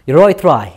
Iroi try.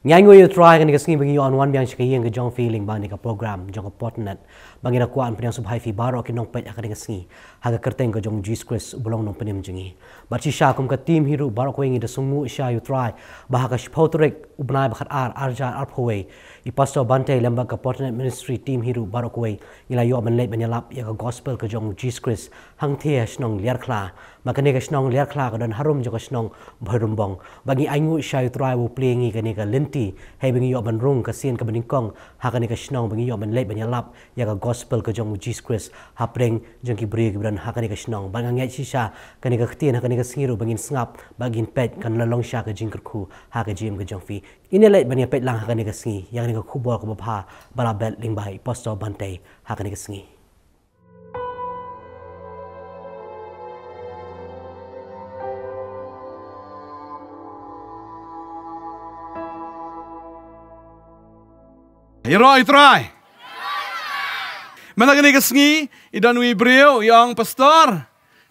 Ngai ngoi try kan ngi bagi on one biang chika yang ke jong feeling ba ni ka program jong Potternet bagi na kuan pediang subhai fi baro ki nong pet akan ngi haga kerteng ke jong Jesus belong nong penim jengi ba chi sha kum ka team hiru baro ko ngi de sungu sha you try ba ka shpotrek ubnai ba khat arja arphoi I pastor Bantei lembag ka Potternet ministry team hiru baro ko ila yo ban leit ban Ialap ya ka gospel ke jong Jesus hang thia snong Liarkhla makane ka snong Liarkhla ka don harum jo ka snong bharumbong bagi aingu sha you try wo playing ka ni ka hey bengi yo ban rung ka sin ka beningkong ha ka ni ka snong bengi yo ban leit ban Ialap ya ka gospel ka jong Jesus ha preng jong ki bri gibran ha ka ni ka snong ban ngai chi sha ka ni ka khtin ha ka ni ka singiru bangin ngap bagin pet kan lalong sha ka jingker khu ha ka jim ka jong fi ine leit ban ya pet lang ha ka ni ka singi yang ni ka khubor ka bapha bala bel ling bai pastor Bantei ha ka ni ka singi Iroi try. Mana kini kesengi idan wi breu yang pastor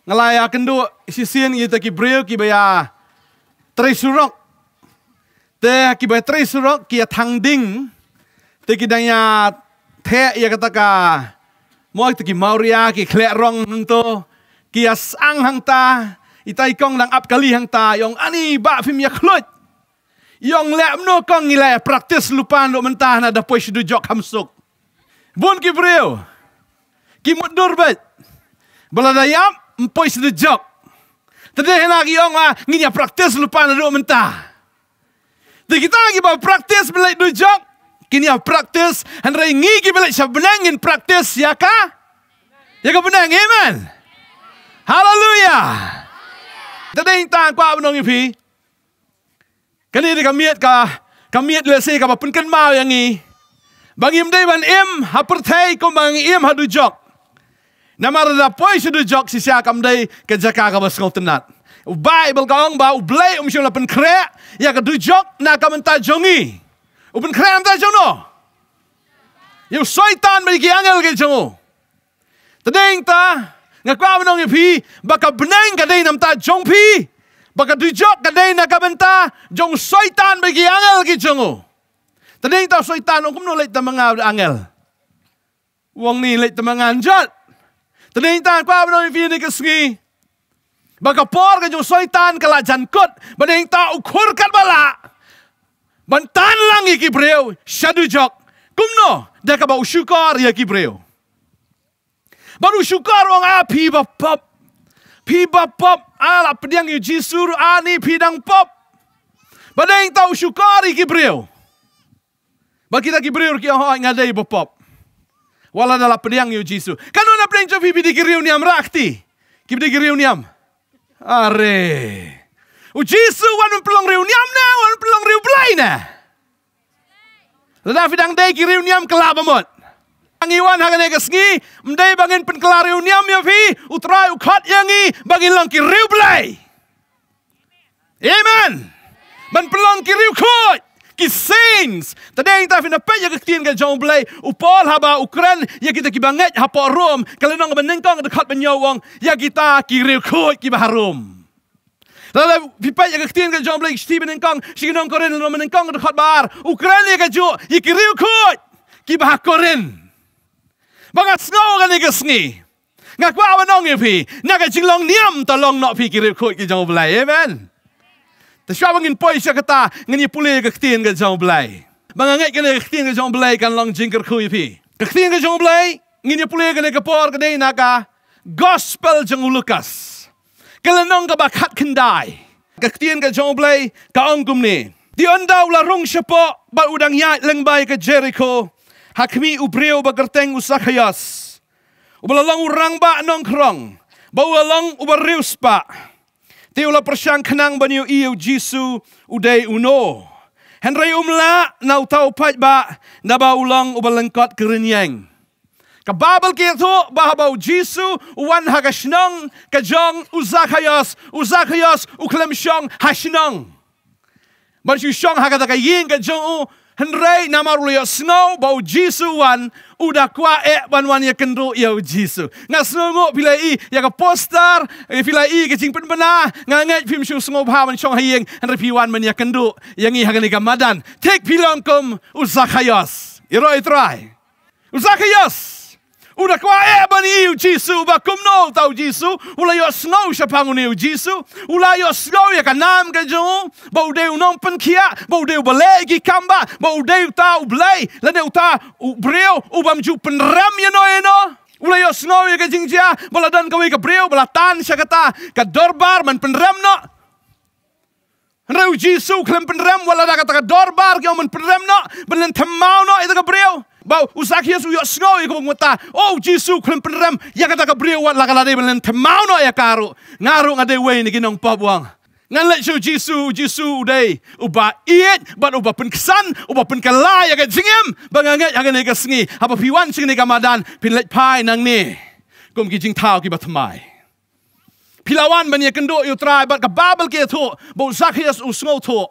ngelaya kendo sisian kita ki breu ki baya tresurok te ki baya tresurok ki thangding te ki danya the ya kataka moi te ki mauria ki khlek rong nto ki asang hang ta itai kong lang ap kali hang ta yong ani ba fim ya khlut Yong lep no kong ngilai praktis lupan lo mentah na da poi sidu jok hamsuk. Bun ki breu. Ki mudur bet. Baladayam mpoi sidu jok. Tadi hendak yong nginya praktis lupan lo mentah. Di kita lagi bawa praktis belai du jok. Kini praktis hendak ngi ki belai sabenangin praktis ya ka? Ya ka benang amen. Hallelujah. Tadi tang kwa benong ipi. Kani di kamiet lesi ka punkan mau yang ni. Bagi mdai ban ha perthai ko bang ha du jok. Namar da poi su du jok si sia kam dai ke jaka ka basngol tenat. Bible ka ong ba ublai shula pen kre ya ka du jok na ka menta jongi. Upen kre menta jono. Yu syaitan bagi angel ke jongo. Tadeng ta ngakwa manong pi baka benang ka dai namta jong pi. Baka dujok kadai na kabenta jong syaitan bagi angel ki jongo. Tadeng tau syaitan ong kumno leit tamanga angel. Wong ni leit tamanga anjat. Tadeng ta kwa bano fi ni kesengi. Baka por ka jong syaitan kala jankot badeng ta ukur kat bala. Bantan lang iki breu syadujok. Kumno da ka ba usyukar ya ki breu. Baru syukar wong api bapap. Pi bapap Ialap Pdiang yu Jisu ani Pdiang pop. Badeng tau syukari ki breu. Bagi kita ki breu ki ho ngadai bapap. Wala dalam Pdiang yu Jisu. Kanuna pleng jo fi di kiriu niam rakti. Ki di kiriu niam. Are. U Jisu wan pelong riu niam na, wan pelong riu blai na. Lada Pdiang dai kiriu niam kelap amot. Angiwan hagane kesengi mdai bangin penkelariu niam ya fi utrai ukhat yangi bangin lang ki riu blai. Amen. Man pelong ki riu khot ki saints. Tadeng ta fina pe ya ketien ka jong blai upol haba ukran ya kita ki banget hapo rom kalenong benengkong dekat benyawang ya kita ki riu khot ki baharum. Lalu pipa ya ketien ka jong blai sti benengkong siginong Korinth lo benengkong dekat bar ukran ya ka jo ya ki riu khot ki bah Korinth. Bangat snow kan ni kesengi. Ngakwa awanong ipi. Naga jinglong niam tolong nok pi kirip kot ki jong belai. Amen. Tasya bangin poi siya kata. Ngani pulih ke ketien ke jong belai. Bangangat kena ke ketien ke jong belai kan long jingker ku ipi. Ke ketien ke jong belai. Ngani pulih kena ke por ke day naga. Gospel jong Loukas. Kelenong ke bakat kendai. Ke ketien ke jong belai. Ka ongkum ni. Di ondau la rung syapok. Ba udang yat lengbai ke Jericho. Hakmi ubreu bagerteng usakayas. Ubalalong urang ba nongkrong. Baulalong ubarius pa. Tiula persyang kenang banyu iu Jisu uday uno. Henry umla nau tau pat ba naba ulang ubalengkot kerenyeng. Kababel kito bahabau Jisu uwan hagashnong kajong uzakayas uklemsyong hashnong. Bansyu syong hagatakayin kajong Henry namarulio snow bau Jisu wan udah kuat banwan ya kendo ya Jisu. Ngas ngok pilai ya ke poster, pilai ke jing penbena, ngangai film show sengop ha man chong hayeng, henry piwan man ya kendo, yang i hagani kamadan. Take pilongkum Zakayos. Iroi try. Zakayos. Udah kuat bani iu Jisu bakum no tau Jisu ula yo snow siapangun iu Jisu ula yo snow ya kanam kajong bau deu nong penkia bau deu balegi kamba bau deu tau blay la deu ta breu ubam ju penram ya no eno ula yo snow ya kajingjia baladan kawi ka breu balatan siya kata ka dorbar man penram no Reu Jisu klem penram wala da kata ka dorbar kyo man penram no belen temau no ito ka breu Bau Zakayos uyok snow ikut mata. Oh Jisu klem penram ya kata ka breu wat lakalade belen temau no ya karu ngaru ngade we ni ginong pabuang. Ngan let show Jisu udai uba iet bat uba penkesan uba penkala ya ka jingem banganget ya ka sengi apa piwan sing ni kamadan pin let pai nang ni. Kum ki jing tau ki batamai. Pilawan ban ya kendo yu try bat ka babel ke tu bau Zakayos usngo tu.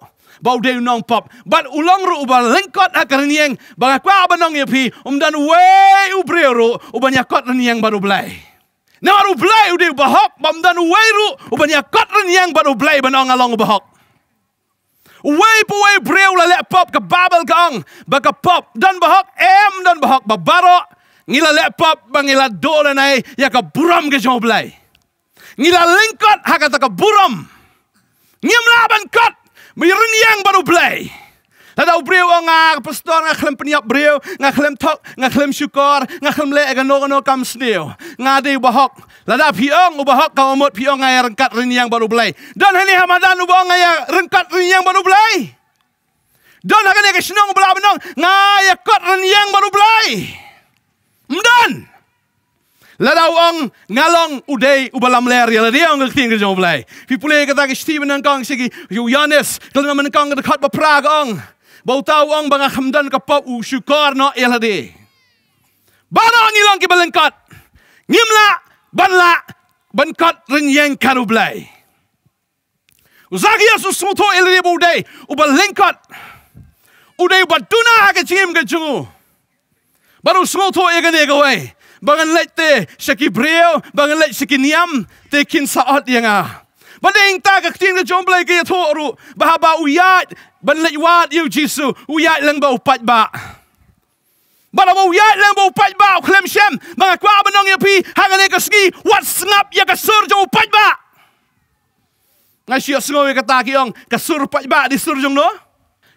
Bau deu nong pop, but ulang ru uba lengkot akarnieng, baga kwa abanong yapi, dan way ubrero, uban yakot renieng baru blay. Na baru blay udeu bahok, dan way ru, uban yakot renieng baru blay banong along bahok. Way po way breu la lek pop ke babel kang, baga pop dan bahok dan bahok babaro, ngila lek pop bangila dole nai yaka buram ke jong blay. Ngila lengkot hakata ke buram, ngim laban kot. Mayroon yang baru blay. Lada breu nga pastor nga klem peniap breu, nga klem tok, nga klem syukur, nga klem le no kam sneo. Nga de bahok. Lada piong ubahok ka umot piong nga rengkat rin yang baru blay. Dan hani hamadan ubah nga rengkat rin yang baru blay. Dan hakane ka sinong ubala benong nga yakot rin yang baru blay. Mdan. Lada uang ngalong udai ubalam ler ya dia ang king ke jong blai. Pi pulai kata ke Steven nang kang sigi Yohanes kalau man kang dekat ba Prague ang. Bau tau ang banga hamdan ka pop u syukar no ya lade. Bana ngilong ki balengkat. Ngimla banla bankat renyeng karu blai. Zakayos usmuto elade budai ubalengkat. Udai baduna ka chingim ka jungu. Baru smuto egane gawai. Bangan let te syaki breu, bangan let syaki niam te kin saat yang Banding ta ka ting na jom blay kaya toru, bahaba uyat, ban let wat yu Jisu, uyat lang ba upat ba. Bala ba uyat lang ba upat ba, klem syem, mga kwa banong yapi, hangane ka ski, wat sngap ya ka sur jom upat ba. Nga siya sungaw ya kata kiyong, ka sur upat ba di sur jom no?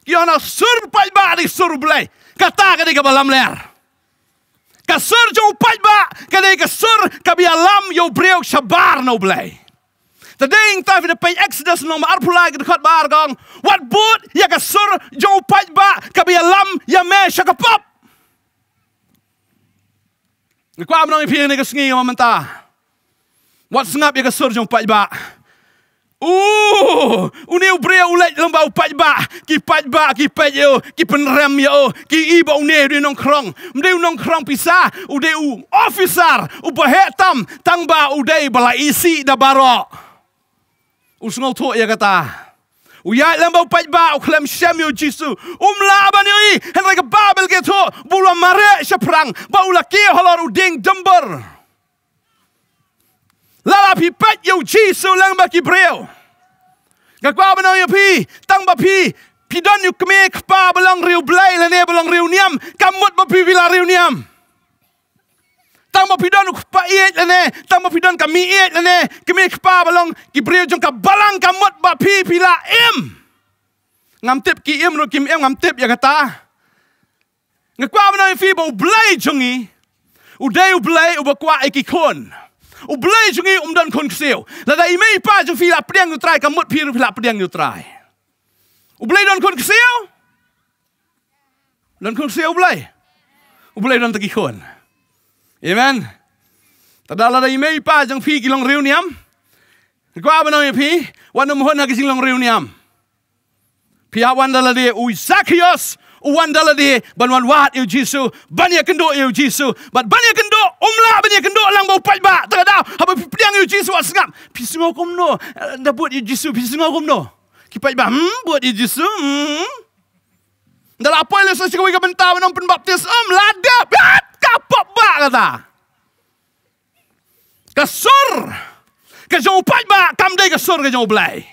Kiyong na sur upat ba di sur blay, kata ka di ka balam ler. Kasur jo upat ba, kadai kasur kabialam yo breu shabar no blay. Tading ta fi page Eksodos no maarpula ke dekat bar gong. What boot ya kasur jo upat ba, kabialam ya me shakapop. Ngkwa amnong ipi ni kasengi mamanta. What sngap ya kasur jo upat ba. Uni ubreu ulet lembau pajba, ki peyo, ki penrem yo, ki iba une di nongkrong, mdeu nongkrong pisa, udeu officer, ubahetam, tangba udei bala isi da baro. Usngau to ya kata. Uyat lembau pajba, uklem syam yo Jisu, umlaban yo i, henry ka babel ke to, bula mare syaprang, baula ki holor uding dember. Lala pi pet yo Jisu lang baki breu. Gakwa banong yo pi, tang ba pi don yo keme kpa balang riu blay lane balang riu niam, kamut ba pi bila riu niam. Tang ba pi don kpa iet lane, tang ba pi don kami iet lane, keme kpa balang ki breu jong ka balang kamut ba pi bila im. Ngam tip ki im ru kim im ngam tip ya kata. Gakwa banong yo pi ba blay jongi, udai blay ubakwa ikikon. Ublay jungi dan kon kseu. Lada imei pa jung fila Pdiang yu try kamut piru fila Pdiang yu try. Ublay dan kon kseu. Dan kon kseu ublay. Ublay dan tagi kon. Amen. Tada lada imei pa jung fi kilong riu niam. Kwa banong pi wan mohon ha kilong riu niam. Pia wan dala de Zakayos uwan dala de banwan wat yu Jisu, banya kendo yu Jisu, bat banya kendo umla banya kendo lang bau pat ba, tagadaw haba Pdiang yu Jisu asngap, pisungaw kom no, da buat yu Jisu pisungaw kom no, kipat ba, buat yu Jisu, Dalam apa yang saya cakap bentar menang penbaptis ladap. Kapok bak kata. Kasur. Kajong upat bak. Kamdai kasur kajong belai.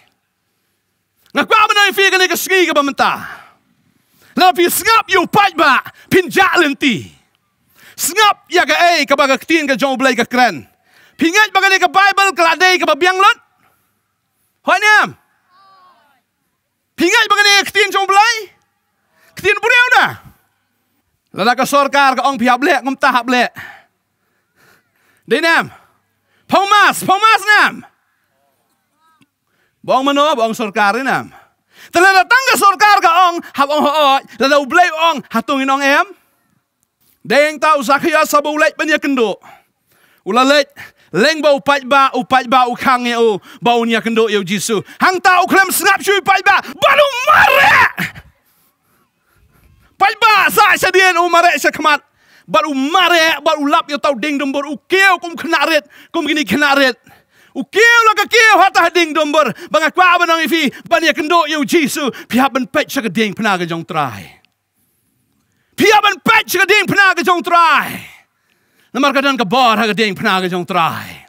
Ngaku apa nak fi kena kesengi ke bentar. Lalu sengap you upat bak. Pinjak lenti. Sengap ya ke kebaga ketin kajong belai ke keren. Pingat bagai ke Bible keladai ke babiang lot. Hoi niam. Pingat bagai ketin kajong belai. Ketin buriau dah. Lalu ke sorkar ke ong pihak belak ngum tahap belak. Dinam. Pomas nam. Bong mano bong sorkar nam. Telah datang ke sorkar ke ong hab ong hoot, lalu belai ong hatungin ong em. Deng tahu Zakhias sabu lek banyak kendo. Ulah lek leng bau upat ba ukang eu bau nya kendo eu Jisu. Hang tahu klem sengap cui upat ba baru marek. Upat ba sa sedian marek sekmat. Baru marek, baru lap yo tau ding dombor ukeu kum kenaret, kum gini kenaret. Ukeu lah ke keu hatah ding dombor. Bangak pa banang ifi banyak kendo yo Jisu. Pihak ben pet sa ding pena ke jong try. Pihak ben pet sa ding pena ke jong try. Namar kadan ke bar ha ding pena ke jong try.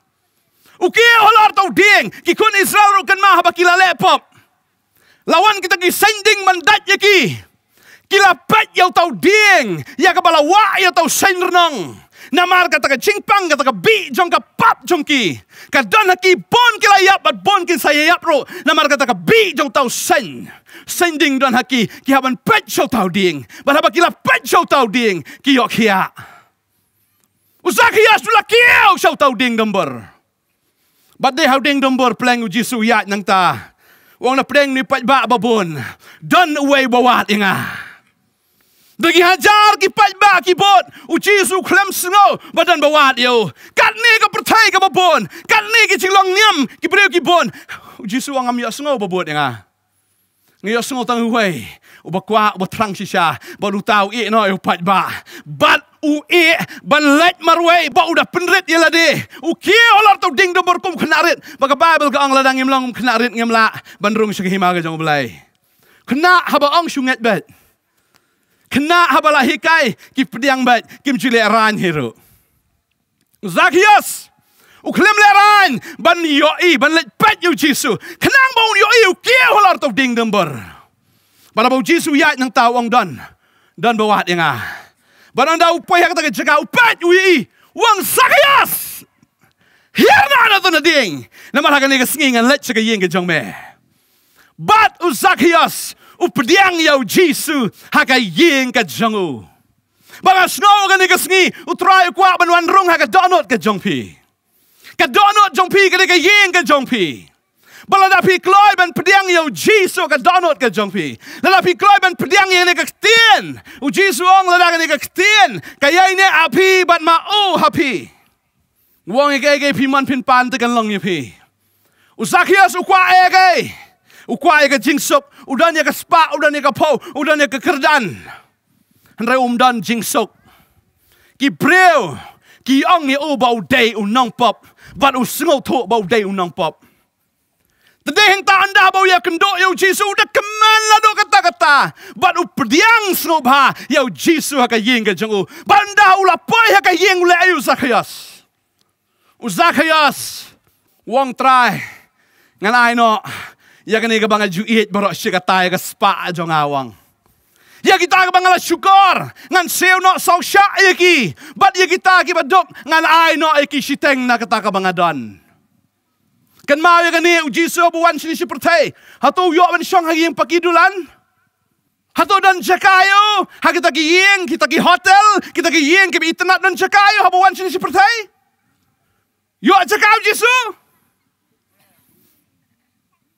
Ukeu halar tau ding kikun Israel rukan mah bakila lepop. Lawan kita ki sending mandat ya ki. Kila pet yau tau ding, ya kepala wa yau tau senrenong. Namar kata ke cingpang kata ke bi jong ke pap jong ki. Kadon haki bon kila yap bat bon kin saya yap ro. Namar kata ke bi jong tau sending don haki ki haban pet show tau ding. Bat haba kila pet show tau ding ki yok kia. Zakhias sulah kiau show tau ding domber. Bat de hau ding domber pleng Jisu yat nang ta. Wong na pleng ni pet ba babon. Don away bawat inga. Dagi hajar ki pai ba ki bot Jisu klem sngo badan bawat yo kat ni ka pertai ka babon kat ni ki Shillong niam ki breu ki bon Jisu angam ya sngo babot nga ngi sngo tang huai ubakwa ubatrang sisha baru tau i no yo pai ba bat u e ban let marway ba udah penrit ya lade u kia olar tau ding do berkum kenarit baga Bible ka ang ladang imlang kenarit ngemla bandrung segihima ka jong belai kena haba ang sunget bet kena habala hikai ki Pdiang bat kim chile ran hero. Zakhias uklem leran ban yoi ban let pet you Jisu. Kenang bau yoi kia holar tau ding dember. Bala bau Jisu yat nang tawang dan bawat nga. Ban anda upay kata ke jaga upet ui wang Zakhias. Hirna na to na ding. Namalagan ni kasingan let sa kayeng ke jong me. But Zakhias Pdiang yau Jisu haka yeng ka jongu. Banga snow ka ni kasngi utray kwa banwan rong haka donot ka jongpi. Ka donot jongpi ka ni ka yeng ka jongpi. Balada pi kloy ban Pdiang yau Jisu ka donot ka jongpi. Lala pi kloy ban Pdiang yeng ni ka ktien. Jisu ong lada ka ni ka ktien. Kaya ini api ban mau hapi. Wong ike pi man pin pan tekan long ni pi. Zakhias ukwa eke. Ukwa eke jingsuk. Udan ya ke spa, udan ya ke pau, udan ya ke kerdan. Handai dan jingsuk. Ki breu, ki ong ni u bau day unang pop, bat usngo to bau day unang pop. Tadi henta anda bau ya kendo ya Jisu udah keman lado kata-kata. Bat Pdiang sngo ba ya Jisu haka yeng ke jengu. Banda ula pai haka yeng ule ayu Zakhias. Zakhias wong try ngan ai no. Ya kini ka bangal juit baro siya katay ka spa jong awang. Ya kita ka bangal syukur ngan seo no saw sya yaki. Bat ya kita ki badok ngan ay no yaki siteng na kata ka bangadon. Kan mau ya kini Jisu buwan sini si pertai. Hato yo man siyang haging pakidulan. Hato dan jakayo. Ha kita ki yeng, kita ki hotel, kita ki yeng ki internet dan jakayo habuwan sini si pertai. Yo jakayo Jisu.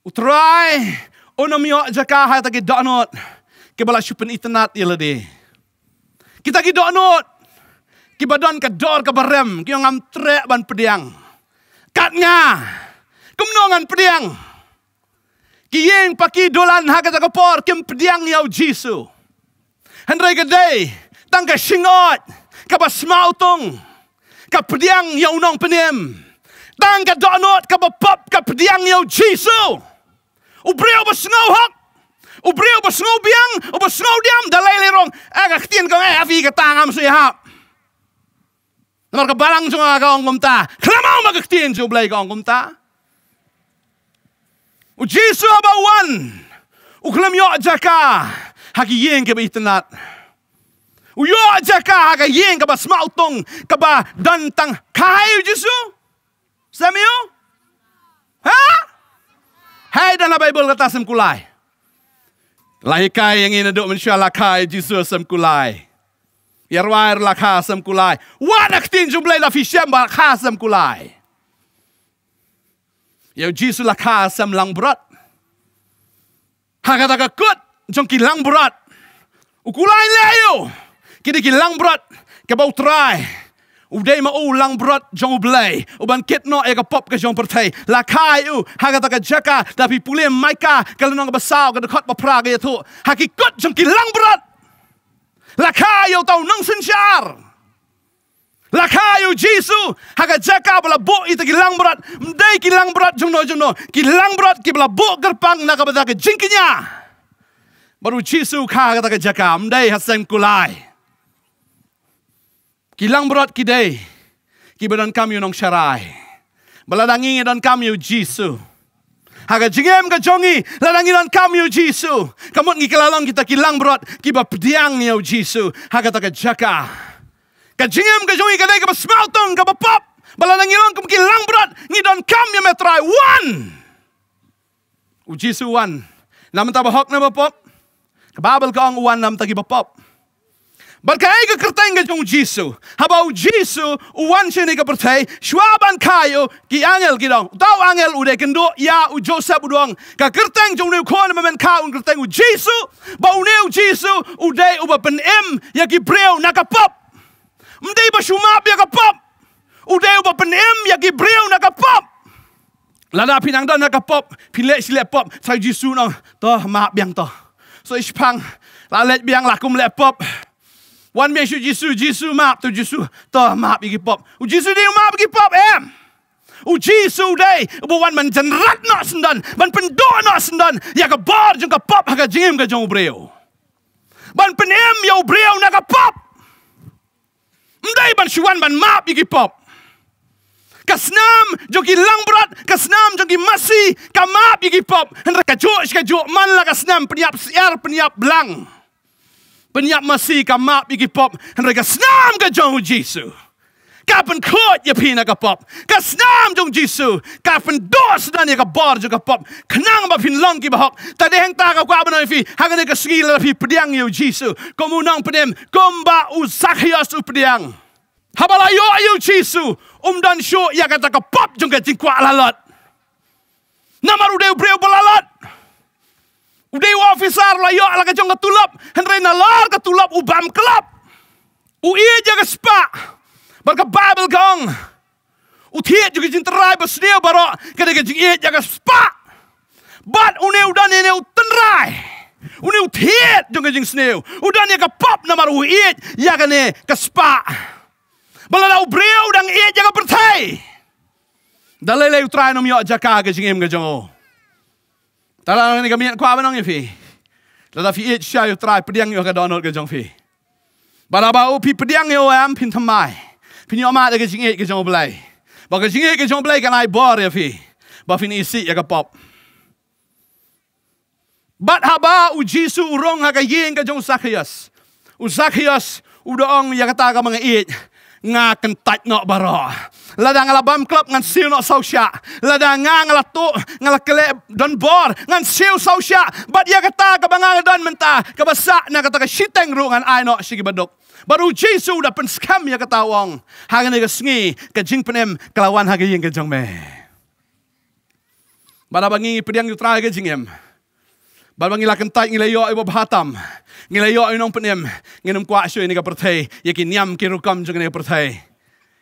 Utray, onam yo jaka ha tagi donot. Kebala syupen internet yelade. Kita ki donot. Kibadon ka dor ka barem, kiyong am trek ban Pdiang. Kat nga. Kumnongan Pdiang. Kiyeng paki dolan ha kata kapor kim Pdiang yaw Jisu. Handray gaday, tang ka singot, ka basmautong. Ka Pdiang yaw nong penim. Tang ka donot ka bapop ka Pdiang yaw Jisu. Ubriyaw ba snowhawk? Ubreo basngau biang, basngau diam dalai lerong. Agak tien kau afi katangam suyahap. Namar kabalang sunga ka ong kumta. Klamau magak tien sublay ka ong kumta. Jisu abawan. Uklam yo jaka. Haki yeng ke bitenat. Uyo jaka haka yeng ke basmau tong ke ba dantang kai Jisu. Samio? Ha? Hai dalam Bible kata semkulai. Lahikai yang ini duk mensyalakai Jisu semkulai. Yarwair lakha semkulai. Wanak tin jumlai la fisyam lakha semkulai. Yau Jisu lakha sem lang berat. Haka tak kut jong kilang berat. Ukulai leyo. Kini kilang berat ke bau try. Udai ma ulang berat jong ublay. Uban kitno eka pop ke jong pertai. Lakai u haka tak jaka tapi pulih Mikah kalau nang besau ke dekat bapraga itu. Hakikut jong kilang berat. Lakai u tau nang sensyar. Lakai u Jisu haka jaka bala bo itu kilang berat. Mdai kilang berat jong no. Kilang berat ki bala bo gerpang nak bata ke jingkinya. Baru Jisu ka tak jaka mdai hasan kulai. Kilang berat kidai. Kibadan kami nong syarai. Baladangi dan kami Jisu. Haga jingem ka jongi. Ladangi dan kami Jisu. Kamut ngi kelalong kita kilang berat. Kiba Pdiang ni Jisu. Haga taka jaka. Ka jingem ka jongi kadai ka basmautong ka bapap. Baladangi long kum kilang berat. Ngi dan kami metrai. One. Jisu one. Nam tabahok na bapap. Kababal ka ang one nam tagi bapap. Barkai ka kerteng ka jong Jisu. Habau Jisu uwan siya ni ka pertai. Shwaban kayo ki angel gidong. Tau angel ude kendo ya u Joseph udong. Ka kerteng jong niu kon mamen kaun kerteng u Jisu. Bau niu Jisu ude uba pen em ya ki breu nakapop. Mdei ba shumap ya kapop. Ude uba pen em ya ki breu nakapop. Lada pinang don nakapop. Pilek silek pop. Sai Jisu nong. Toh maap biang toh. So ispang. Lalet biang lakum lek pop. Wan biang syu Jisu maap tu Jisu. Toh maap igi pop. U Jisu dia maap igi pop em. U Jisu day. Ubo wan man jenrat nak sendan. Man pendo nak sendan. Ya ka bar jeng ka pop haka jengim ka jeng ubreo. Ban penem ya ubreo nak ka pop. Mdai ban syuan ban maap igi pop. Kasnam jogi lang berat. Kasnam jogi masih. Ka maap igi pop. Hendak ka juk man lah kasnam. Peniap siar peniap belang. Penyak masih ka map igi pop. Hendak senam ka jong Jisu. Kapan kot ya pina ka pop. Ka senam jong Jisu. Kapan dos dan ya ka bar jong ka pop. Kenang ba pin long ki bahok. Tadi heng ta ka kwa banoy fi. Hangane ka sngila fi Pdiang yo Jisu. Komunang pedem. Komba usakyas u Pdiang. Habalayo yo Jisu. Dan syo ya kata ka pop jong ka jingkwa lalat. Namaru de breu balalat. Udai officer layo ala kajong katulap. Henry nalar katulap ubam kelap. Uiya jaga spa. Barka Bible kong. Utiet juga jinterai basneo barok. Kada kajing iet jaga spa. But une udan ini utenrai. Une utiet jong kajing sneo. Udan ya kapop namar uiet ya kane ka spa. Balala ubreo udang iet jaga pertai. Dalai utrai nom yo jaka kajing em kajong. Tala ni kami kwa banong ifi. Lada fi it sha yu try Pdiang yu ka donot ke jong fi. Baraba u pi Pdiang yu am pin thamai. Pin yo ma de ke jing it ke jong blai. Ba ke jing it ke jong blai kan ai bor ya fi. Ba fin isi ya ka pop. Bat haba u Jisu urong ha ka yeng ke jong Zacchaeus. U Zacchaeus u doong ya kata ka mga it. Nga kentat nok baro. Lada ngalabam klub ngan siu nok sausya. Lada ngalato ngalakele don bor ngan siu sausya. Bat ya kata ka bangang don menta ka basa na kata ka siteng ru ngan ai nok sigi badok. Baru Jisu da pen skam ya kata wong. Hangane ka sngi ka jing penem kelawan hage yeng ka jong me. Bada bangi Pdiang yu tra ka jingem. Balbangi la kentai ngilayo ibo bahatam. Ngilayo inong penem. Nginum kwa syo ini ka pertai. Yakin nyam kirukam jong ini ka pertai.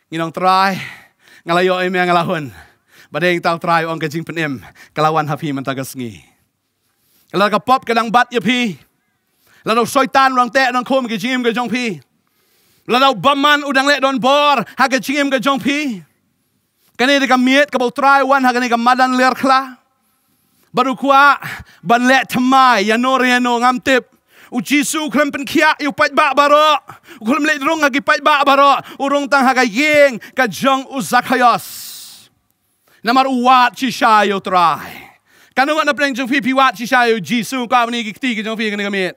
Nginong try. Ngalayo ime ngalahun. Badeng tau try ong kajing penem. Kalawan hafi mentagas ngi. Kalau ka pop kadang bat ya pi. Lalu soitan orang te nang kom kajing ka jong pi. Lalu baman udang le don bor. Ha kajing ka jong pi. Kani de ka miet ka bau try wan ha kani ka madan Liarkhla. baru kuat ban lek thamai ya no reno ngam tip u Jisu kram pen khia yu pai ba baro kram le rong agi pai ba baro urong tang haga yeng ka jong u Zakayos namar uwat chi shayo trai kanunga na preng jong pi wat chi shayo Jisu ka ni ki ti ki jong pi kan gamit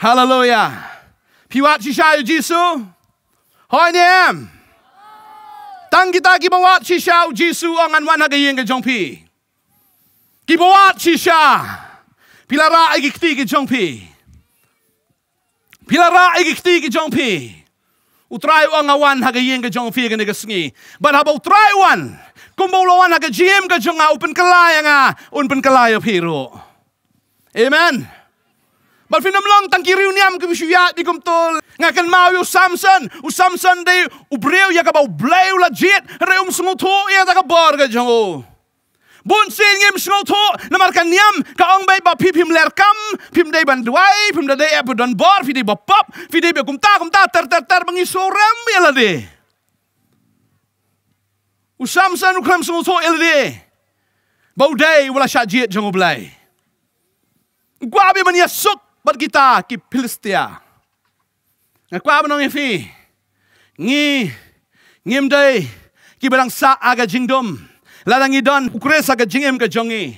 hallelujah pi wat chi shayo Jisu hoi nem tang kita ki bawat chi shayo Jisu ang anwan haga yeng ka jong pi ki bawat chi sha pilara igi kti ki jong pi pilara igi kti ki jong pi utrai ang awan haga yeng ka jong pi ka ni ka sngi but haba utrai wan kumbulawan haga jim ka jong open kalaya nga unpen kalaya piro amen but finam long tang kiriu niam ka bisuya di kumtol nga kan mau yu Samson de ubreu ya ka ba bleu la jet re smuto ya ta ka bor ka jong bun sin ngem sngo tho namar kan niam ka ong bai ba phim ler kam phim dei ban duai phim da dei ap don bor fi dei ba pop fi dei be kumta ter bangi soram yela de u Samson u kram sngo tho yela de ba dei wala sha jet jong blai gwa be man yasuk bat kita ki Philistia ngakwa banong fi ngim dei ki barang sa aga jingdom ladang idon ukresa ka jingem ka jongi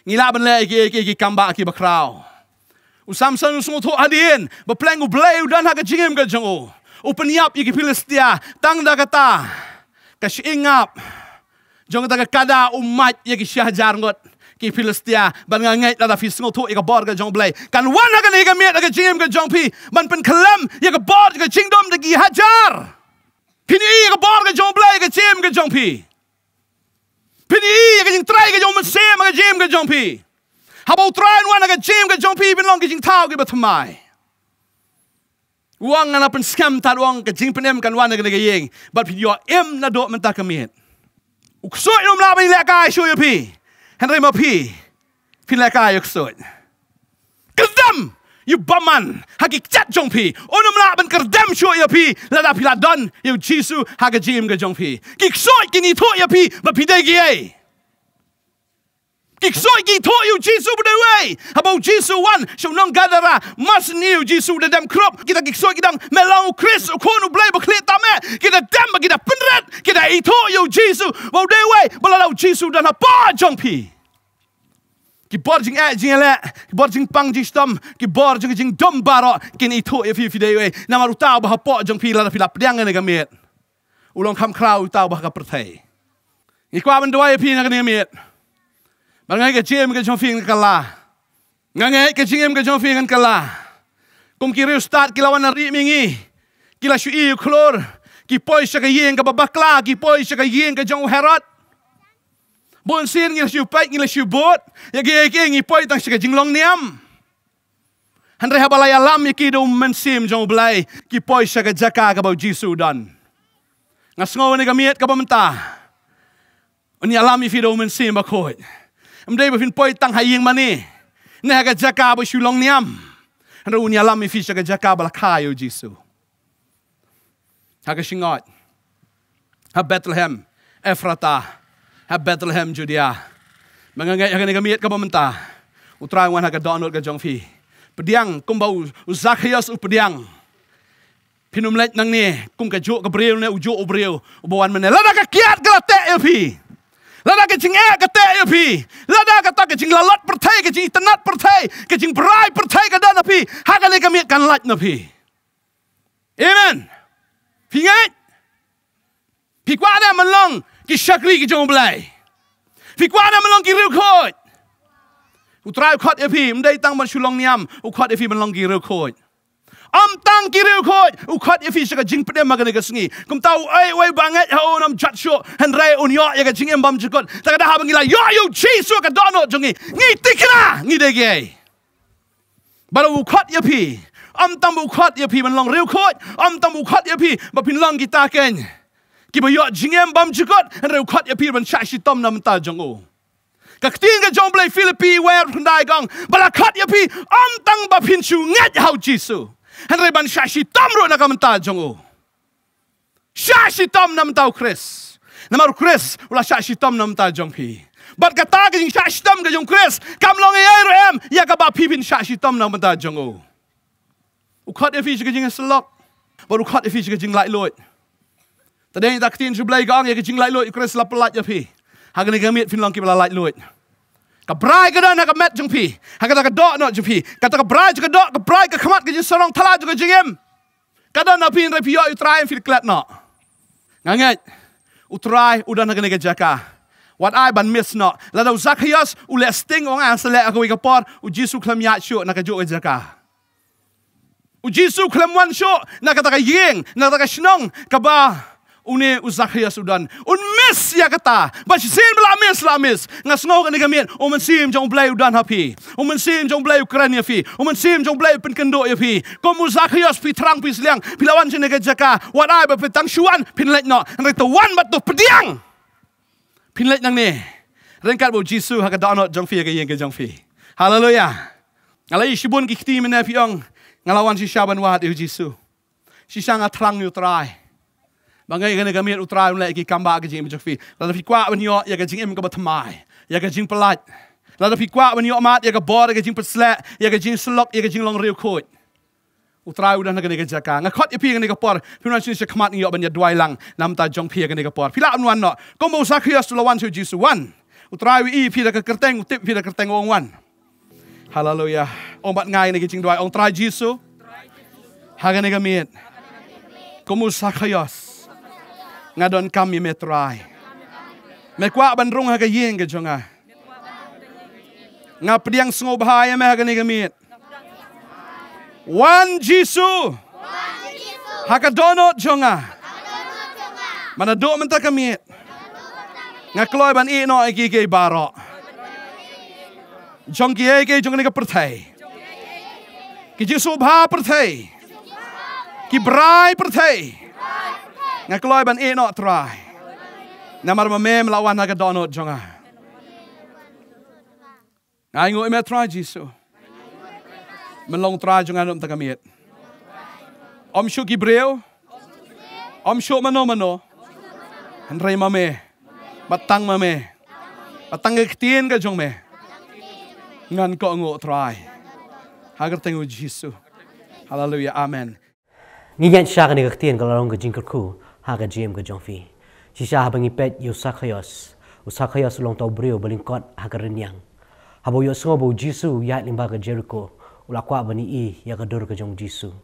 ngilaban le ki kamba ki bakrao u Samson usung tho adien ba pleng u bleu dan ha ka jingem ka jongo open yap ki Philistia tang da kata ka shingap jong ta ka kada umat ki shahjar ngot ki Philistia ban nga ngai la fi sngo tho ka bor ka jong blai kan wan ha ka ni ka met ka jingem ka jong pi ban pen kalam ka bor ka jingdom de ki hajar pini ka bor ka jong blai ka jem ka jong pi Pini ka jing try ka jong sem ka jem ka jong pi. Habau try wan ka jem ka jong pi bin long ka jing tau ki batamai. Wang na pen scam ta wang ka jing penem kan wan ka yeng but pin yo em na do man ta kamit. Ukso yom la bin la ka show yo pi. Henry ma pi. Pin la ka yo kso. Kedam you baman hagi chat jong pi onum la ban kerdam show yo pi la da pila don you Jisu haga jim ga jong pi ki soi ki ni tho yo pi ba pi de gi ai ki soi ki tho you Jisu bu de wei about Jisu one show nong gadara mas new Jisu de dem crop kita ki soi ki dang melau Chris ko nu blai ba kle ta me kita dem ba kita penret kita i tho you Jisu ba de wei ba la Jisu dan ha pa jong pi ki bor jing jingala ki bor jing pang jing stom ki bor jing dom baro kin i tho fi fi dei na maru tau ba po jong pi la Pdiang ne gamet ulong kham krau tau ba ka prthai i kwa ban doi pi na ne gamet ba ngai ka jem ka jong fi ka la ngai ka jing ka jong fi kan ka la kum ki riu start ki lawan ri mingi ki la shu i klor ki poi sha ka yeng ka bakla ki poi sha ka yeng ka jong Herod bon sin ngil shu pai ngil shu bot ya ge ngi poi tang sika jinglong niam handre habala ya lam ki do men sim jong blai ki poi sika jaka ka ba Jisu dan ngasngo ne gamiet ka bamta oni alam fi do men sim ba khoi amdei ba fin poi tang haying mani ne ga jaka ba Shillong niam handre oni alam fi sika jaka ba kha yo Jisu ha ka shingot ha Bethlehem Ephrata ha Bethlehem Judea mangangai akan gamiet ka bamenta utrang wan ha ka donot ka jong fi Pdiang kumbau Zakayos u Pdiang pinum let nang ni kum ka jo ka breu ne ujo obreu ubawan mene lada ka kiat ka te yo pi lada ka jing ka te yo pi lada ka ta ka jing lalot perthai ka jing tenat perthai ka jing brai perthai ka dan pi ha ka ne gamiet kan lat na pi amen pi ngai pi kwa da manlong ki shakri ki jong blai fi kwa na malong ki riu khoi utrai khot e phi mdei tang ban Shillong niam u khot e phi malong ki riu khoi am tang ki riu khoi u khot e phi saka jing pde magane ka sngi kum tau ai wai bangai ha onam chat sho han rai un yo ya ka jing em bam jikot ta da ha bang la yo you Jisu ka dono jongi ngi tikna ngi de ge ba u khot e phi am tang bu khot e phi malong riu khoi am tang bu khot e phi ba pin long ki ta ken ki ba yo jingem bam jikot reu khat ya pir ban chashi tom nam ta jongo ka tin ga jong blai Philippi wer ndai gong bala khat ya pi am tang ba phin chu ngat hau Jisu han re ban chashi tom ro na kam ta jongo chashi tom nam ta Chris na mar Chris ula chashi tom nam ta jong pi Bat kata ke jing syak shitam ke jong Chris. Kam long ai rem ya ka ba pipin syak shitam na banta jong o. Ukhat efi ke jing selok. Baru ukhat efi ke jing lai lot. Tadeng tak tin jublai gang ya ke jing lai lot Chris la pelat ya pi. Hagani gamit fin long ki bala lai lot. Ka brai ka dan ka met jong pi. Hagata ka dok not jong pi. Kata ka brai ka dok ka brai ka khamat ke jing sorong thala ke jing em. Kada na pin repi yo utrai fil klat no. Ngangat utrai udan hagani ke jaka. What I ban miss not. Lada Zacchaeus ule sting ong ang sele ako ikapor u Jisu klam ya sho nakajo jaka. U Jisu klam wan sho nakataka yeng nakataka shnong kaba une u Zacchaeus udan. Un miss ya kata. Ba sin la miss. Ngasngo ka nigamin o man sim jong blay udan hapi. O man sim jong blay Ukraine fi. O man sim jong blay penkendo ya fi. Kom u Zacchaeus pi trang pi sliang pilawan sin jaka. What I ba petang shuan pinlet no. Nrito wan bat to Pdiang. Pinlet nang ni. Rengkat bo Jisu haka donot jong fi ka yeng ke jong fi. Hallelujah. Alai shibun ki kti mena piong ngalawan si Shaban wat yu Jisu. Si sanga trang yu trai. Bangai gane gamit utrai ulai ki kamba ka jing jong fi. La fi kwa ban yo ya ka jing em ka batmai. Ya ka jing pelat. La fi kwa ban yo mat ya ka bor ka jing peslet, ya ka jing slok, ya ka jing long riu khot. Utrai udah nak negara jaka. Ngakot ipi kan negara por. Pinon sini sekemat ni oban ya dua lang. Nam ta jong pi kan negara por. Pila wan no. Kombo Zacchaeus lawan su Jisu wan. Utrai wi pi dak kerteng utip pi dak kerteng ong wan. Hallelujah. Ombat ngai ni jing dua ong trai Jisu. Haga negara miet. Kombo Zacchaeus. Ngadon kami metrai. Mekwa bandrung haga yeng ke jonga. Ngap Pdiang sengo bahaya me haga negara miet. One Jisu. Haka donot jonga. Mana do menta kami. Ngakloi ban i no iki ke baro. Jong ki ke jong ni ka perthai. Ki Jisu bha perthai. Ki brai perthai. Ngakloi ban i no try. Namar ma mem lawan haka donot jonga. Ngai ngo me try Jisu. Melong try jangan om takamit. Om syuk Ibreu. Om syuk mano. Henry mame. Batang mame. Batang ketien ka jong me. Ngan ko ngo try. Hagar tengu Jisu. Hallelujah. Amen. Ngiyan siya ka ni ketien ka larong ka jingkerku. Haga jim ka jong fi. Si siya habang ipet yu Zacchaeus. U Zacchaeus long tau breu balingkot haga renyang. Habo yu sengo bo Jisu yat limba ka Jericho. Ula kwa bani i ya ka dur ka jong Jisu.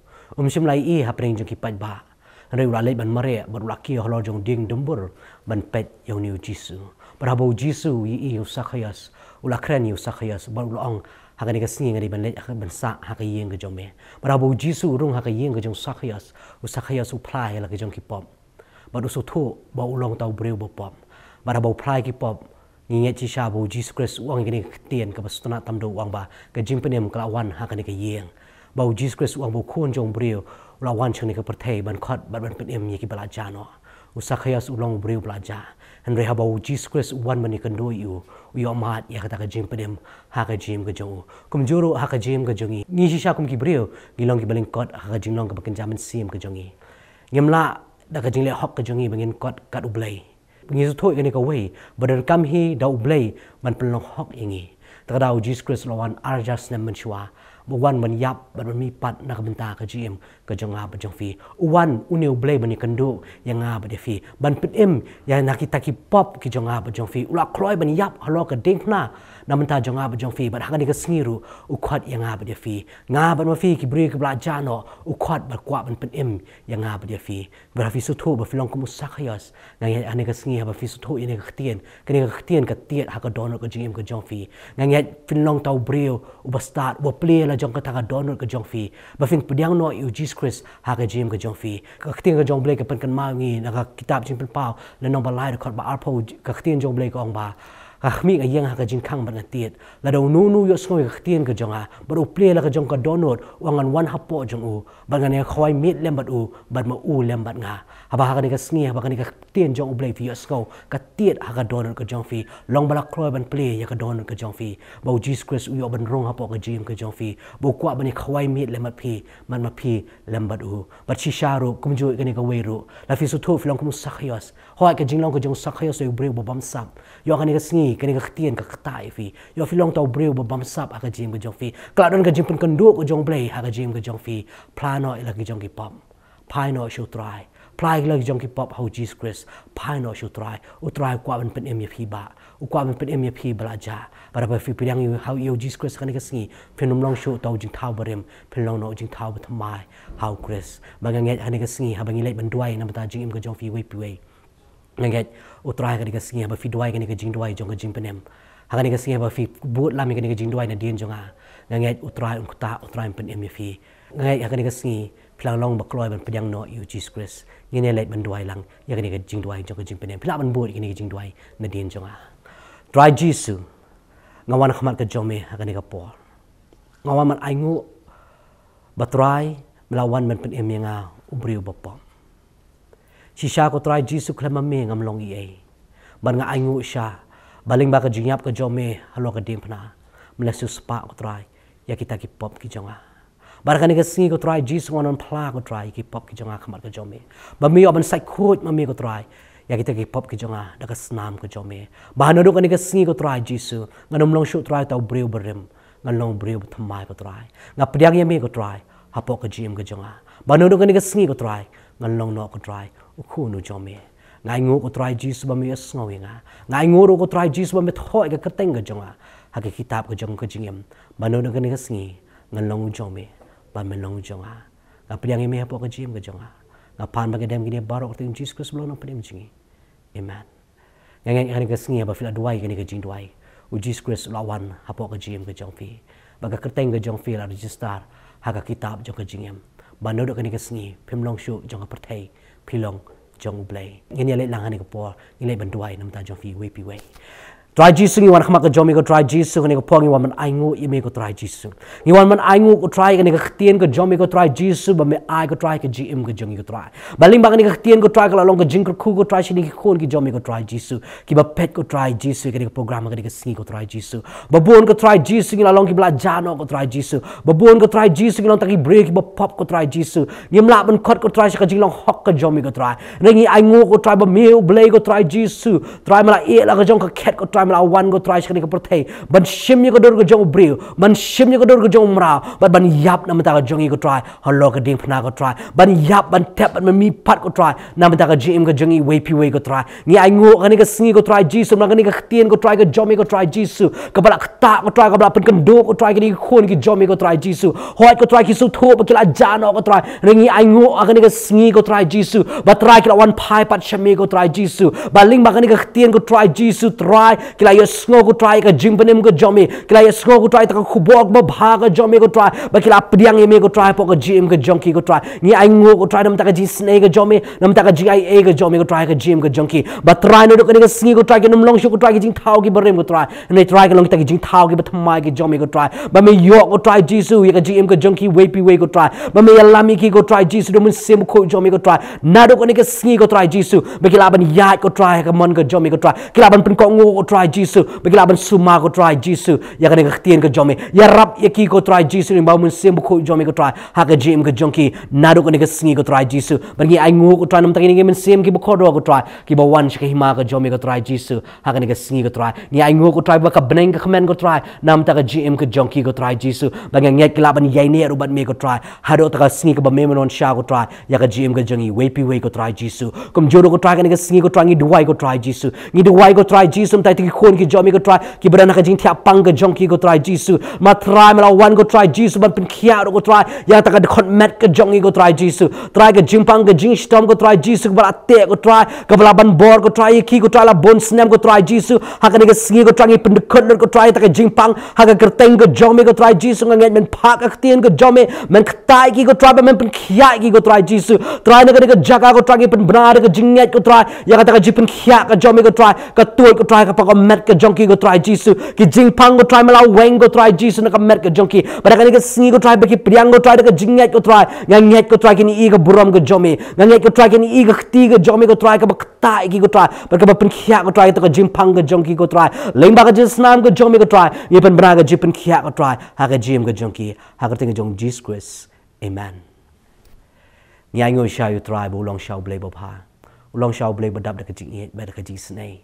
Sim lai i hapring jong kipat ba. Andre ula leit ban mare bar ula ki holo jong ding dumbur ban pet yang niu Jisu. Bar habo Jisu i Zacchaeus. Ula kren yu Zacchaeus bar ula ong haka ni ka singi ngari ban leit ban sa haka yeng ka jong me. Bar habo Jisu rung haka yeng ka jong Zacchaeus. U Zacchaeus u plai la ka jong kipop. Bar usu tu ba ulong tau breu bo pop. Bar habo plai kipop. Nginget ci sha bo Jesus Christ uang gini ketien ka basutuna tamdo uang ba ka jimpenem kalawan haka ni ka yeng. Ba Jesus Christ uang bo kun jong breu ulawan chang ni ka perthei ban khot ban penem ye ki bala jano. U Zacchaeus ulong breu belaja. Henry haba Jesus Christ uwan mani kando yu mat ya kata ka jimpenem haka jim ka jong. Kum juro haka jim ka jongi. Ngi ci sha kum ki breu gilong ki baling kot haka jinglong ka bakenjaman sim ka jongi. Ngemla da ka jingle hok ka jongi bangin kot kat ublai. Pengisu thoi kani ka wei badar kam hi da ublai man pelong hok ingi takadau Jesus Christ lawan arjas nem menchua buwan man yap ban mi pat nak benta ka gm ka jonga ba jong fi uwan uni ublai bani kando yang nga ba de fi ban pem ya nakita ki pop ki jonga ba jong fi ula kloi bani yap halo ka dingna na menta jonga ba jong fi ban hakani ka sniru u khot yang nga ba de fi nga ban ma fi ki bri ka bla jano u khot ba kwa ban pem yang nga ba de fi ba fi su tho ba filong ku Zacchaeus nga ya ani ka sngi ba fi su tho ine ka htien kani ka htien ka tiet ha ka donor ka gm ka jong fi nga ya filong tau brio u ba start bo play la jong ka ta ka donor ka jong fi ba fin Pdiang no u Jesus Christ ha ka gm ka jong fi ka htien ka jong blai ka pen kan ma ngi na ka kitab jing pen pau la nong ba lai ka ba arpo ka htien jong blai ka ong ba khmi nga yang ha ka jing khang ban tiet la do nu yo soi ka htien ka jonga ba u play la ka jong ka donor wangan wan hapo jong u ba nga ne khoi mit lem bat u ba ma u lem bat nga haba ha ka ni ka sngi haba ka ni ka tien jong u blai fi yo sko ka tiet ha ka donor ka jong fi long bala kroi ban play ya ka donor ka jong fi ba Jesus Christ u yo ban rong hapo ka jim ka jong fi bo kwa ba ni khoi mit lem bat phi man ma phi lem bat u ba chi sharu kum jo ka ni ka weiru la fi su tho fi long kum Zacchaeus hoi ka jing long ka jong Zacchaeus u breu bo bam sap yo ka ni ka sngi ngi kani ka khtian ka khtai fi yo fi long tau breu ba bam sap aka jim ka jong fi kla don ka jim pun kandu ko jong blai aka jim ka jong fi plano ila ki jong ki pam pai no show try plai la ki jong ki pop how Jesus Christ pai no show try u try kwa ban pen em ya fi ba u kwa ban pen em ya fi belajar para ba fi Pdiang you how you Jesus Christ kani ka sngi phenom long show tau jing thau barem phen long no jing thau ba thamai how Christ banganget kani ka sngi ha bangi leit ban duai nam ta jing em ka jong fi we pi we nganget utrai ka singa ba fi duai ka jing duai jong ka jing penem ha ka singa ba fi but lam ka jing duai na dien jonga nganget utrai ta utrai pen em fi nganget ka singi plang long ba kloi ban Pdiang no you Jesus Christ ngene leit ban duai lang ya ka jing duai jong ka jing penem pla ban but ka jing duai na dien jonga try Jisu ngawan khamat ka jome ha ka por ngawan man aingu ba try melawan ban pen em nga ubriu ba pom Shisha ko try Jisu klama me ngam long ie. Ban nga aingu sha. Baling ba ka jingyap ka jome halo ka dimpna. Melesu spa ko try. Ya kita ki pop ki jonga. Bar ka ni ka singi ko try Jisu ngonon pla ko try ki pop ki jonga kamat ka jome. Ba mi oban sai khut ma me ko try. Ya kita ki pop ki jonga da ka snam ko jome. Ba hanodo ka ni ka singi ko try Jisu. Nganom long shoot try tau breu berem. Ngalong breu thamai ko try. Nga Pdiang ye me ko try. Hapo ka jim ka jonga. Ba hanodo ka ni ka singi ko try. Ngalong no ko try. Ukhu nu jome ngai ngo ko try Jisu ba me asngawi nga ngai ngo ro ko try Jisu ba me thoi ka kateng ga jonga ha ka kitab ka jong ka jingem bano na ka ni ka sngi ngalong jome ba me long jonga nga Pdiang me hapo ka jim ga jonga nga pan ba ka dem gini baro ko tin Jesus Christ belong pem jingi amen ngai ngai ka sngi ba fila duai ka ni ka jing duai u Jesus Christ lawan hapo ka jim ga jong fi ba ka kateng ga jong fi la register ha ka kitab jong ka jingem bano na ka ni ka sngi pem long shu jong ka perthai Pilong jong blay ngene le lang ani ko por ngile ban duai nam ta jong fi we pi we try Jisu ngi wan khama ka jomi ko try Jisu ngene ko por ngi wan man aingu i me ko try Jisu ngi wan man aingu ko try ngene ka htien ko jomi ko try Jisu ba me ai ko try ka gm ko jongi ko try baling ba ngene ka htien ko try ka long ko jing ko khu ko try shini ki khon ki jomi ko try Jisu ki ba pet ko try Jisu ngene ko program ngene ka singi ko try Jisu ba bon ko try Jisu ngi long ki bla jano ko try Jisu ba bon ko try Jisu ngi long ta ki break ki ba pop ko try Jisu ngi mla ban khot ko try ka jing long hok ka jomi ko try ngi aingu ko try ba me blay ko try Jisu try mala e la ka jong ka ket ko try mala wan go try shkani ka perthei ban shim ko dor go jong breu ban shim ko dor go jong mra ban yap na mata ka jongi ko try halo ka ding phna ko try ban yap ban tap ban mi pat ko try na mata ka jim ka jongi we pi we ko try ngi ai ngo ka ni ka singi ko try Jisu na ka ni ka htien ko try ka jomi ko try Jisu ka bala khta ko try ka bala pen kan do ko try ka ni khon ki jomi ko try Jisu hoat ko try ki su tho pa kila jano ko try ngi ai ngo ka ni ka singi ko try Jisu ba try kila wan phai pat shami ko try Jisu baling ba ka ni ka htien ko try Jisu try kila sngo ko try ka jimpenem ko jomi kila sngo ko try ta ka khubok ba bha ka jomi ko try ba kila Pdiang ye me ko try po ka jim ka jonki ko try ni ai ngo ko try nam ta ka ji snei ka jomi nam ta ka ji ai e ka jomi ko try ka jim ka jonki ba try no ka ni ka sngi ko try ka nam long shu ko try ka jing thau ki barem ko try nei try ka long ta ka jing thau ki ba thamai ki jomi ko try ba me yo ko try Jisu ye ka jim ka jonki we pi we ko try ba me yalami ki ko try Jisu do mun sem ko jomi ko try na do ka ni ka sngi ko try Jisu ba kila ban ya ko try ka mon ka jomi ko try kila ban pen ko ngo ko try Jisu bagi laban suma ko try Jisu ya ka htien ka jomi ya rap ya ki ko try Jisu ni ba mun sem ko jomi ko try ha ka jim ka jonki nadu ko ni ka singi ko try Jisu bagi ai ngo ko try nam ta ni men sem ki ba ko do ko try ki ba wan shka hima ka jomi ko try Jisu ha ka ni ka singi ko try ni ai ngo ko try ba ka bneng ka khmen ko try nam ta ka jim ka jonki ko try Jisu bagi ngai ki laban yai ne ru ban me ko try ha do ta ka singi ka ba me non sha ko try ya ka jim ka jongi we pi we ko try Jisu kum jodo ko try ka ni ka singi ko try ngi duai ko try Jisu ngi duai ko try Jisu tai ti khon ki jomi ko try ki berana ka jing thia pang ka jonki ko try Jisu ma try mala wan ko try Jisu ban pen khia ko try ya ta ka khot met ka jongi ko try Jisu try ka jing pang ka jing stom ko try Jisu ba te ko try ka bala ban bor ko try ki ko try la bon snem ko try Jisu ha ka ni ka singi ko try pen khot ko try ta ka jing pang ha ka kerteng ko jomi ko try Jisu ngai men pha ka tien ko jomi men khtai ki ko try ba men pen khia ki ko try Jisu try na ka jaga ko try pen bna ka jing net ko try ya ka ta ka jipen khia ka jomi ko try ka tuai ko try ka pa ko met ka jonki ko try Jisu ki jing pang ko try mala weng ko try Jisu na ka met ka jonki pada ka ni ka singi ko try ba ki Pdiang ko try ka jing net ko try ngai ko try ki ni i ka buram ko jomi ngai ko try ki ni i ka khti ka jomi ko try ka ba khtai ki ko try ba ka ba pen khia ko try ta ka jing pang ka jonki ko try leng ba ka jis nam ko jomi ko try ye pen bna ka jipen khia ko try ha ka jim ka jonki ha ka ting jong Jesus Christ amen ngai ngo sha you try bu long shao blay ba pha long shao blay ba dab da ka jing ba da ka ji snei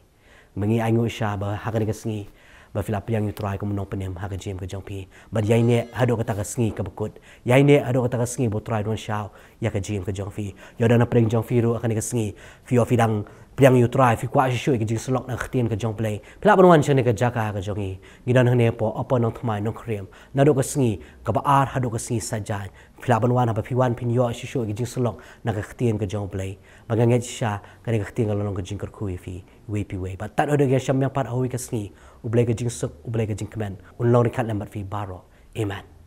mengi aingu sha ba hakan ga sngi ba fila piang yu try ko menong penem ha ga jim ga jong pi ba yai ne hado ka ta ga sngi ka bekut yai ne hado ka ta ga sngi bo try don shao ya ka jim ka jong fi yo dana preng jong fi ru akan ga sngi fi of dang piang yu try fi kwa shi shui ga jing slok na khtin ka jong play pila ban wan chane ka jaka ka jongi gidan hne po apa Nongthymmai Nongkhryiem na do ka sngi ka ba ar hado ka sngi sajan pila ban wan ha ba fi wan pin yo shi shui ga jing slok na ka khtin ka jong play ba ga nge sha ka ga khtin ga long ka jing kar khu fi we pi we ba tat odo ga sham yang pat awi ka sngi ublay ka jing suk ublay ka jing kmen un long ri khat lambat fi baro amen